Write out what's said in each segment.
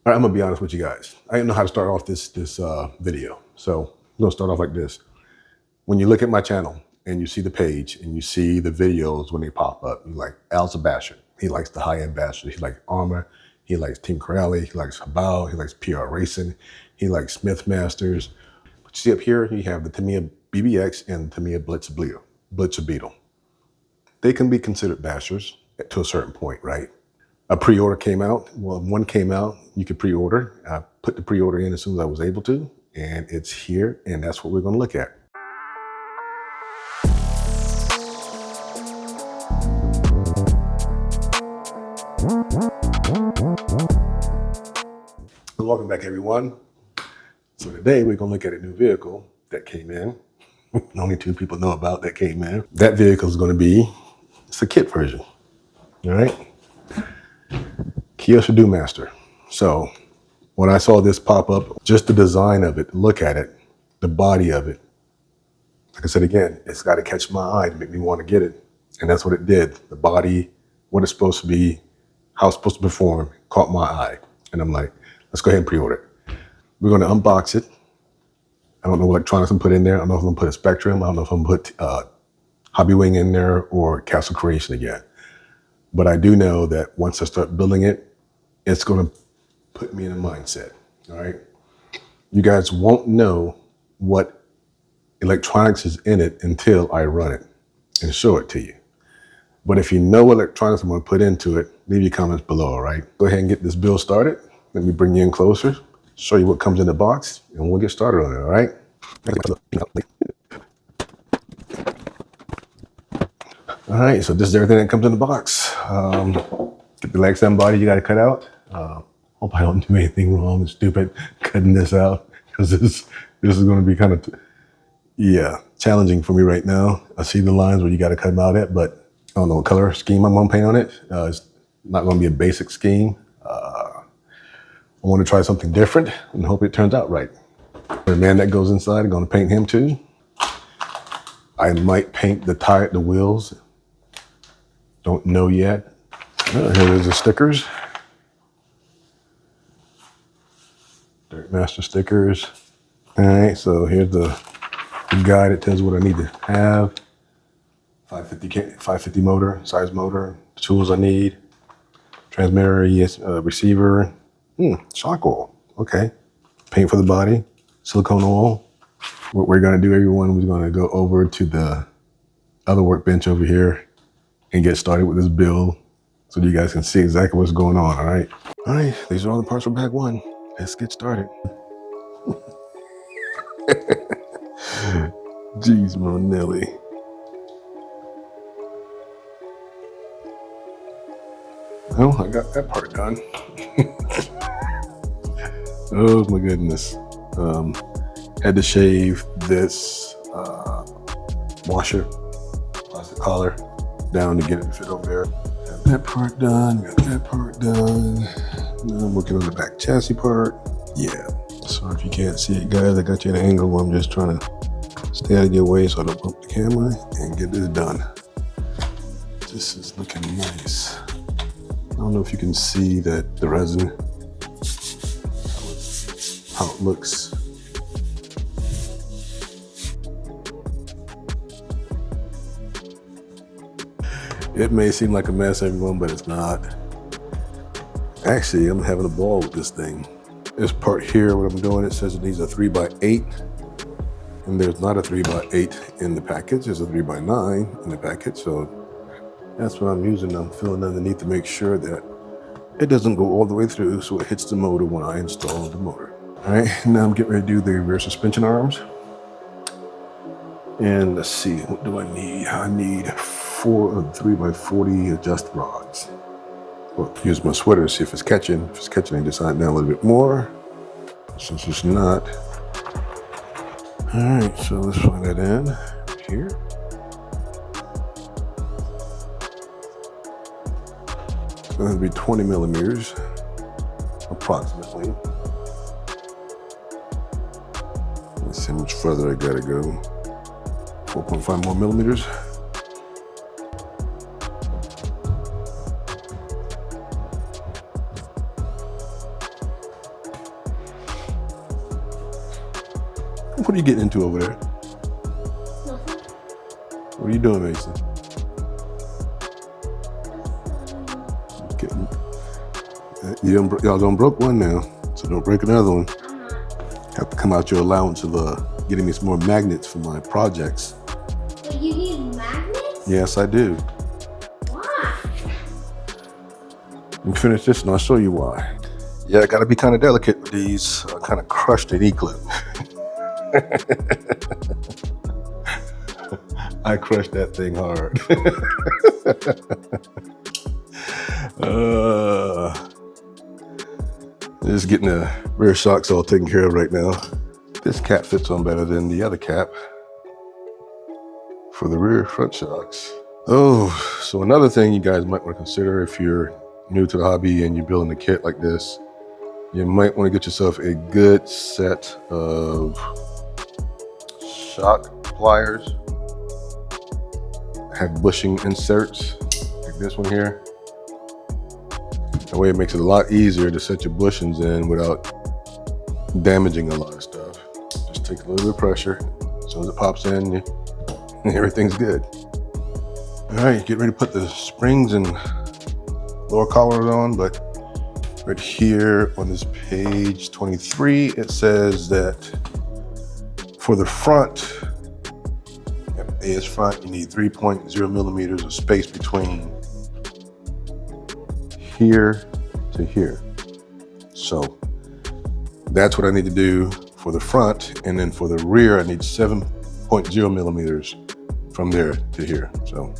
All right, I'm gonna be honest with you guys. I didn't know how to start off this video. So I'm gonna start off like this. When you look at my channel and you see the page and you see the videos when they pop up, you're like, Al's a basher. He likes the high-end bashers. He likes Armor. He likes Team Corelli. He likes Habao. He likes PR Racing. He likes Smith Masters. But you see up here, you have the Tamiya BBX and the Tamiya Blitzer Beetle. They can be considered bashers to a certain point, right? A pre-order came out. Well, one came out, you could pre-order. I put the pre-order in as soon as I was able to, and it's here, and that's what we're gonna look at. Welcome back, everyone. So today we're gonna look at a new vehicle that came in. Only two people know about that came in. That vehicle is gonna be, it's a kit version, all right? Kyosho DuneMaster. So when I saw this pop up, just the design of it, look at it, the body of it. Like I said again, it's got to catch my eye to make me want to get it. And that's what it did. The body, what it's supposed to be, how it's supposed to perform, caught my eye. And I'm like, let's go ahead and pre-order it. We're going to unbox it. I don't know what electronics I'm put in there. I don't know if I'm going to put a Spectrum. I don't know if I'm going to put Hobby Wing in there or Castle Creation again. But I do know that once I start building it, it's going to put me in a mindset, all right? You guys won't know what electronics is in it until I run it and show it to you. But if you know what electronics I'm going to put into it, leave your comments below, all right? Go ahead and get this build started. Let me bring you in closer, show you what comes in the box, and we'll get started on it, all right? All right, so this is everything that comes in the box. Get the leg stem body you got to cut out. Hope I don't do anything wrong and stupid cutting this out, because this is going to be kind of, challenging for me right now. I see the lines where you got to cut them out at, but I don't know what color scheme I'm going to paint on it. It's not going to be a basic scheme. I want to try something different and hope it turns out right. The man that goes inside, I'm going to paint him too. I might paint the wheels. Don't know yet. Here's the stickers. DuneMaster stickers. All right, so here's the guide that tells you what I need to have. 550 motor, size motor, the tools I need, transmitter, receiver, shock oil, okay. Paint for the body, silicone oil. What we're gonna do, everyone, we're gonna go over to the other workbench over here and get started with this build so you guys can see exactly what's going on, all right? All right, these are all the parts from bag one. Let's get started. Jeez, Nelly. Well, I got that part done. Oh my goodness. Had to shave this washer, plastic collar, down to get it to fit over there. Got that part done, got that part done. Now I'm working on the back chassis part. Yeah. So if you can't see it, guys, I got you at an angle where I'm just trying to stay out of your way so I don't bump the camera and get this done. This is looking nice. I don't know if you can see that the resin, how it looks. It may seem like a mess, everyone, but it's not. Actually, I'm having a ball with this thing. This part here, what I'm doing, it says it needs a 3x8, and there's not a 3x8 in the package. There's a 3x9 in the package, so that's what I'm using. I'm filling underneath to make sure that it doesn't go all the way through, so it hits the motor when I install the motor. All right, now I'm getting ready to do the rear suspension arms. And let's see, what do I need? I need 4 3x40 adjust rods. Well, use my sweater to see if it's catching. If it's catching, I just tighten down a little bit more. Since it's not. All right, so let's plug that in here. It's going to be 20 millimeters, approximately. Let's see how much further I gotta go. 4.5 more millimeters. What are you getting into over there? What are you doing, Mason? Y'all done broke one now, so don't break another one. Have to come out your allowance of getting me some more magnets for my projects. But you need magnets? Yes, I do. Why? Let me finish this and I'll show you why. Yeah, I gotta be kind of delicate with these. I kind of crushed an E-clip. I crushed that thing hard. Just getting the rear shocks all taken care of right now. This cap fits on better than the other cap for the rear front shocks. Oh, so another thing you guys might want to consider if you're new to the hobby and you're building a kit like this, you might want to get yourself a good set of shock pliers. Have bushing inserts like this one here. That way it makes it a lot easier to set your bushings in without damaging a lot of stuff. Just take a little bit of pressure. As soon as it pops in, everything's good. All right, get ready to put the springs and lower collars on, but right here on this page 23, it says that for the front, A is front, you need 3.0 millimeters of space between here to here. So that's what I need to do for the front. And then for the rear, I need 7.0 millimeters from there to here. So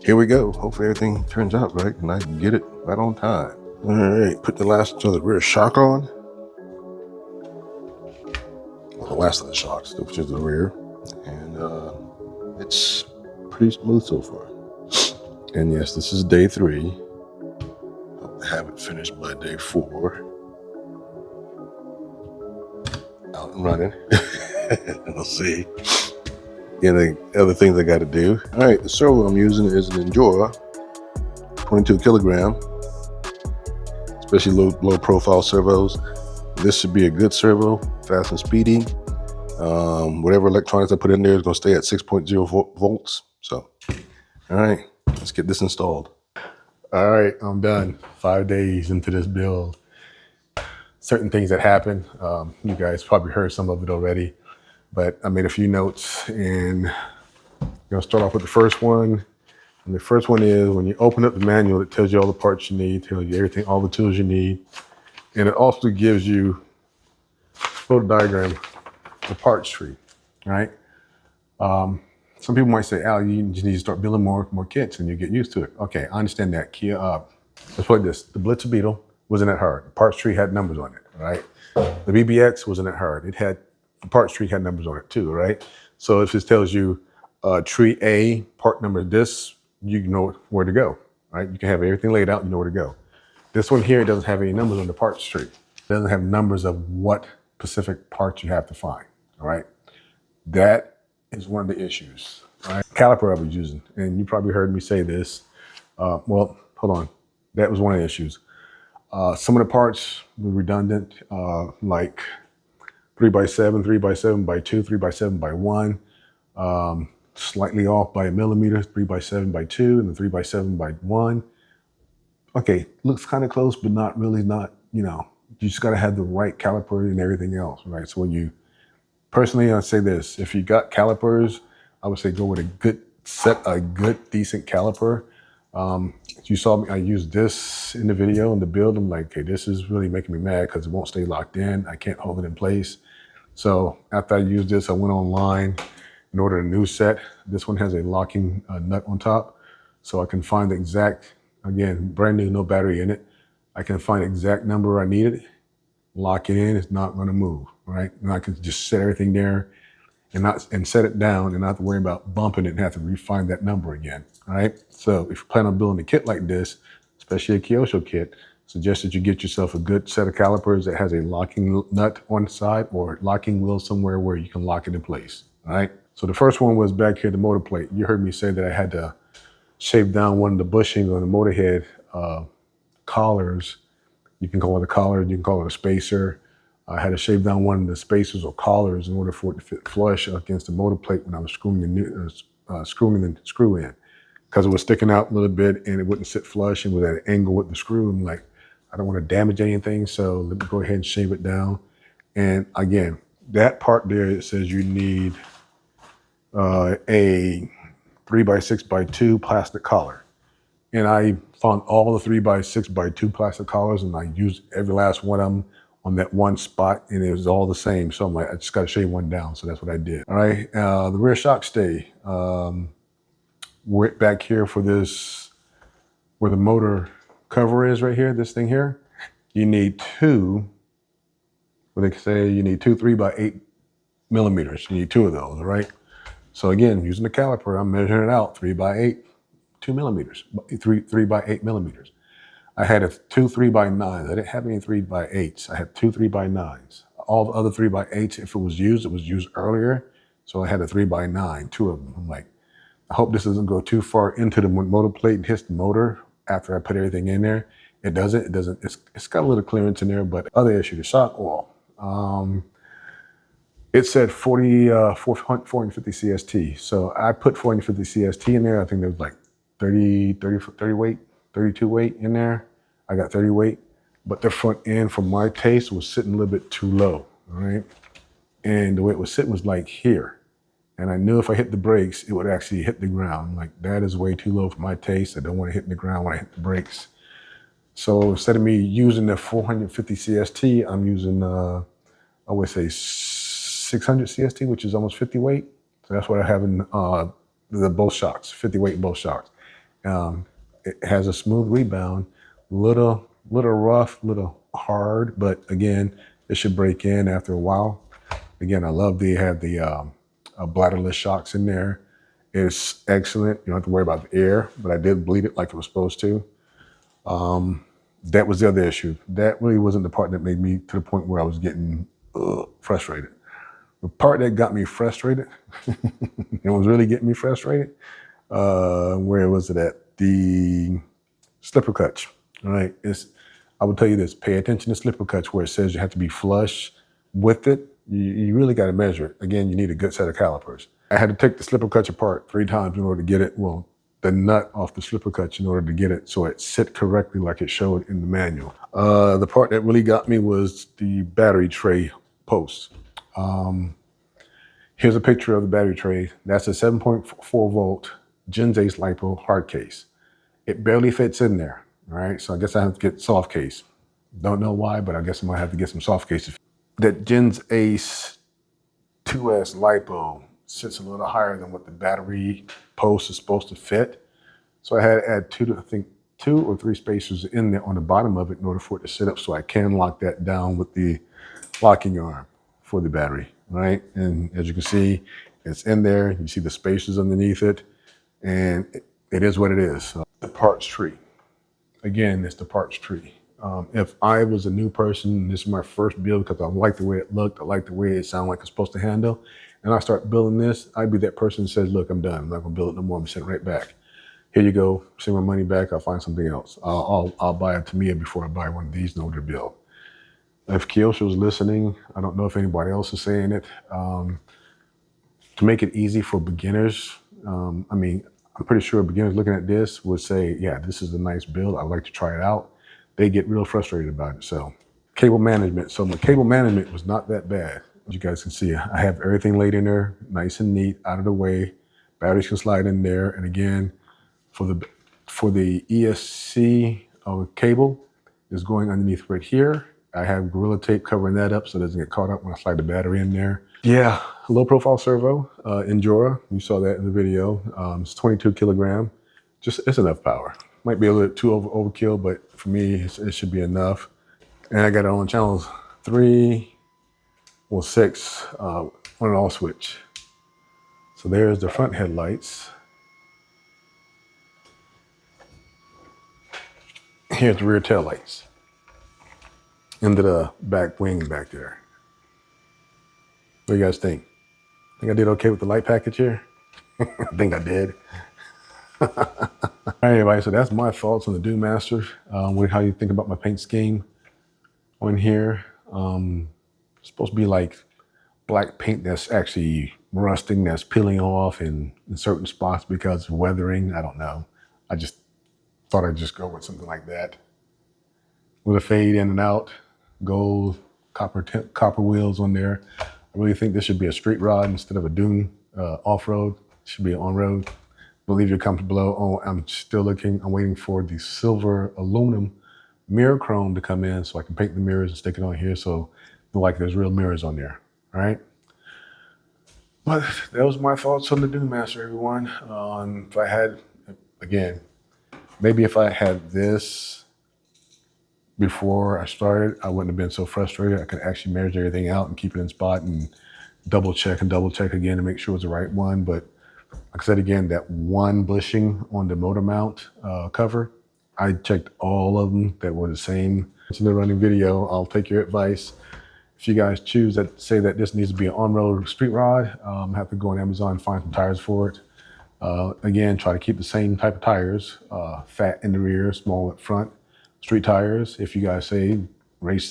here we go. Hopefully everything turns out right and I can get it right on time. All right, put the last of the rear shock on. Well, the last of the shocks, which is the rear. And it's pretty smooth so far. And yes, this is day 3. Have it finished by day 4. Out and running. We'll see. And the other things I got to do. All right, the servo I'm using is an Endura, 22 kilogram, especially low profile servos. This should be a good servo, fast and speedy. Whatever electronics I put in there is going to stay at 6.0 volts. So, all right, let's get this installed. All right, I'm done. 5 days into this build. Certain things that happen, you guys probably heard some of it already, but I made a few notes and I'm gonna start off with the first one. And the first one is when you open up the manual, it tells you all the parts you need, tells you everything, all the tools you need. And it also gives you a photo diagram, the parts tree, right? Some people might say, Al, you just need to start building more kits and you get used to it. Okay, I understand that. Let's put this. The Blitzer Beetle wasn't that hard. The parts tree had numbers on it, right? The BBX wasn't that hard. The parts tree had numbers on it too, right? So if this tells you tree A, part number this, you know where to go, right? You can have everything laid out, you know where to go. This one here doesn't have any numbers on the parts tree. It doesn't have numbers of what specific parts you have to find, all right? That is one of the issues, right? Caliper I was using, and you probably heard me say this. Well, hold on. That was one of the issues. Some of the parts were redundant, like 3x7, 3x7x2, 3x7x1, slightly off by a millimeter, 3x7x2, and then 3x7x1. Okay, looks kind of close, but not really, you just got to have the right caliper and everything else, right? So personally, I'd say this, if you got calipers, I would say go with a good decent caliper. You saw me, I used this in the video in the build. I'm like, okay, this is really making me mad because it won't stay locked in. I can't hold it in place. So after I used this, I went online and ordered a new set. This one has a locking nut on top. So I can find the exact, again, brand new, no battery in it. I can find the exact number I needed, lock it in, it's not gonna move, right? And I can just set everything there and set it down and not have to worry about bumping it and have to refine that number again, all right? So if you plan on building a kit like this, especially a Kyosho kit, suggest that you get yourself a good set of calipers that has a locking nut on the side or locking wheel somewhere where you can lock it in place, all right? So the first one was back here, the motor plate. You heard me say that I had to shave down one of the bushings on the motor head collars. You can call it a collar, you can call it a spacer. I had to shave down one of the spacers or collars in order for it to fit flush against the motor plate when I was screwing the screw in, because it was sticking out a little bit and it wouldn't sit flush and was at an angle with the screw. I'm like, I don't want to damage anything, so let me go ahead and shave it down. And again, that part there, it says you need a 3x6x2 plastic collar. And I found all the 3x6x2 plastic collars, and I used every last one of them on that one spot, and it was all the same. So I'm like, I just got to shave one down. So that's what I did. All right, the rear shock stay. We're back here for this, where the motor cover is right here, this thing here. You need two, what they say, you need two 3x8 millimeters. You need two of those, all right? So again, using the caliper, I'm measuring it out, 3x8, 2 millimeters, 3x8 millimeters. I had two 3x9s. I didn't have any 3x8s. I had two 3x9s. All the other 3x8s, if it was used earlier. So I had a 3x9, two of them. I'm like, I hope this doesn't go too far into the motor plate and hits the motor after I put everything in there. It doesn't. It's got a little clearance in there, but other issue, the shock oil. It said 450 CST. So I put 450 CST in there. I think there was like 30 weight, 32 weight in there. I got 30 weight, but the front end for my taste was sitting a little bit too low, all right? And the way it was sitting was like here. And I knew if I hit the brakes, it would actually hit the ground. I'm like, that is way too low for my taste. I don't want to hit the ground when I hit the brakes. So instead of me using the 450 CST, I'm using, I would say 600 CST, which is almost 50 weight. So that's what I have in the both shocks, 50 weight in both shocks. It has a smooth rebound, little rough, little hard, but again, it should break in after a while. Again, I love they have the bladderless shocks in there. It's excellent. You don't have to worry about the air, but I did bleed it like it was supposed to. That was the other issue. That really wasn't the part that made me to the point where I was getting frustrated. The part that got me frustrated, it was really getting me frustrated, where was it at? The slipper clutch, all right? I will tell you this, pay attention to slipper clutch where it says you have to be flush with it. You really got to measure it. Again, you need a good set of calipers. I had to take the slipper clutch apart 3 times in order to get it, well, the nut off the slipper clutch in order to get it so it sit correctly like it showed in the manual. The part that really got me was the battery tray post. Here's a picture of the battery tray. That's a 7.4 volt Gen Ace Lipo hard case. It barely fits in there, all right? So I guess I have to get soft case. Don't know why, but I guess I might have to get some soft cases. That Gen Ace 2S Lipo sits a little higher than what the battery post is supposed to fit. So I had to add 2 or 3 spacers in there on the bottom of it in order for it to sit up so I can lock that down with the locking arm for the battery, right? And as you can see, it's in there. You see the spacers underneath it, and it is what it is. The parts tree. Again, it's the parts tree. If I was a new person, this is my first build because I like the way it looked, I like the way it sounded like it's supposed to handle, and I start building this, I'd be that person who says, look, I'm done. I'm not gonna build it no more. I'm sending it right back. Here you go, send my money back, I'll find something else. I'll buy a Tamiya before I buy one of these in order to build. If Kyosho is listening, I don't know if anybody else is saying it, to make it easy for beginners, I mean, I'm pretty sure beginners looking at this would say, yeah, this is a nice build. I'd like to try it out. They get real frustrated about it. So cable management. So my cable management was not that bad. As you guys can see, I have everything laid in there, nice and neat, out of the way. Batteries can slide in there. And again, for the ESC cable is going underneath right here. I have Gorilla Tape covering that up so it doesn't get caught up when I slide the battery in there. Yeah, low profile servo, Endura. You saw that in the video. It's 22 kilogram. It's enough power. Might be a little too overkill, but for me, it should be enough. And I got it on channels 3, well 6, on an all switch. So there's the front headlights. Here's the rear tail lights. Into the back wing back there. What do you guys think? Think I did okay with the light package here? I think I did. All right, everybody, so that's my thoughts on the DuneMaster. How you think about my paint scheme on here. supposed to be like black paint that's actually rusting, that's peeling off in certain spots because of weathering. I don't know. I just thought I'd just go with something like that. With a fade in and out, gold, copper wheels on there. I really think this should be a street rod instead of a Dune off-road. It should be on-road. Believe your comments below. Oh, I'm still looking. I'm waiting for the silver aluminum mirror chrome to come in so I can paint the mirrors and stick it on here so it like there's real mirrors on there. All right. But that was my thoughts on the DuneMaster, everyone. If I had, again, maybe if I had this before I started, I wouldn't have been so frustrated. I could actually measure everything out and keep it in spot and double check again to make sure it's the right one. But like I said, again, that one bushing on the motor mount cover, I checked all of them that were the same. It's in the running video. I'll take your advice. If you guys choose that, say that this needs to be an on-road street rod, have to go on Amazon and find some tires for it. Again, try to keep the same type of tires, fat in the rear, small at front. Street tires, if you guys say race,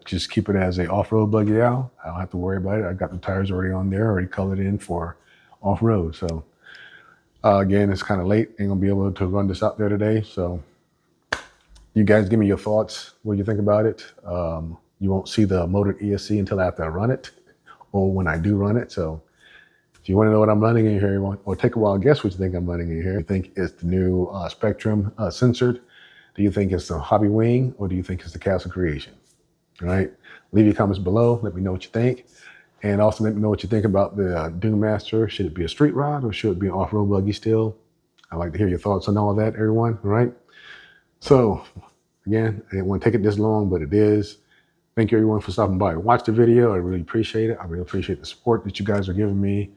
just keep it as a off-road buggy out. I don't have to worry about it. I got the tires already on there, already colored in for off-road. So again, it's kind of late. Ain't gonna be able to run this out there today. So you guys give me your thoughts. What do you think about it? You won't see the motored ESC until after I run it or when I do run it. So if you want to know what I'm running in here, or take a wild guess what you think I'm running in here. Do you think it's the new Spectrum censored? Do you think it's the Hobby Wing, or do you think it's the Castle Creation? All right, leave your comments below. Let me know what you think. And also let me know what you think about the DuneMaster. Should it be a street rod or should it be an off-road buggy still? I'd like to hear your thoughts on all that, everyone, all right? So again, I didn't want to take it this long, but it is. Thank you everyone for stopping by. Watch the video. I really appreciate it. I really appreciate the support that you guys are giving me.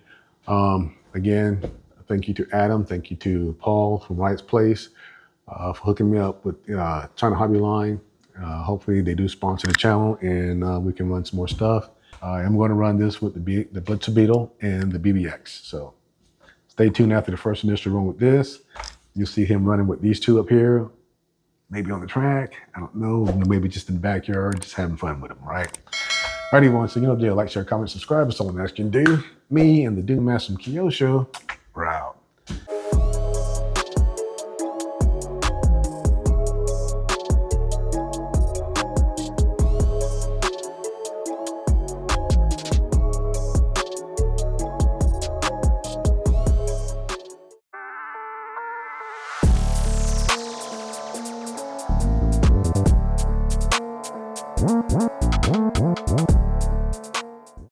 Again, thank you to Adam. Thank you to Paul from Wright's Place for hooking me up with China Hobby Line. Hopefully they do sponsor the channel and we can run some more stuff. I'm going to run this with the Blitzer Beetle and the BBX. So stay tuned after the first initial run with this. You'll see him running with these two up here. Maybe on the track, I don't know, maybe just in the backyard, just having fun with them, right? All right, everyone, so you know, like, share, comment, subscribe. If someone else can do, me and the DuneMaster from Kyosho, we're out.